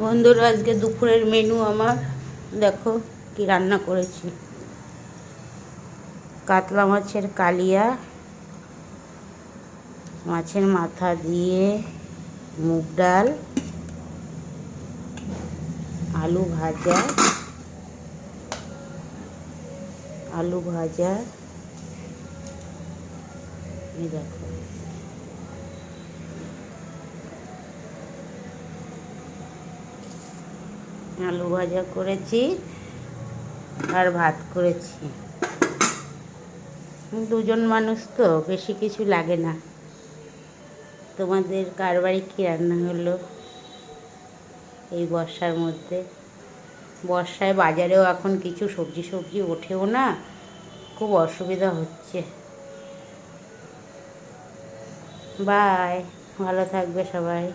বন্ধুরা, আজকে দুপুরের মেনু আমার দেখো কি রান্না করেছি। কাতলা মাছের কালিয়া, মাছের মাথা দিয়ে মুগ ডাল, আলু ভাজা, এই দেখো আলু ভাজা করেছি আর ভাত করেছি। দুজন মানুষ তো বেশি কিছু লাগে না। তোমাদের কার বাড়ি কী রান্না হলো এই বর্ষার মধ্যে? বর্ষায় বাজারেও এখন কিছু সবজি ওঠেও না, খুব অসুবিধা হচ্ছে। বাই, ভালো থাকবে সবাই।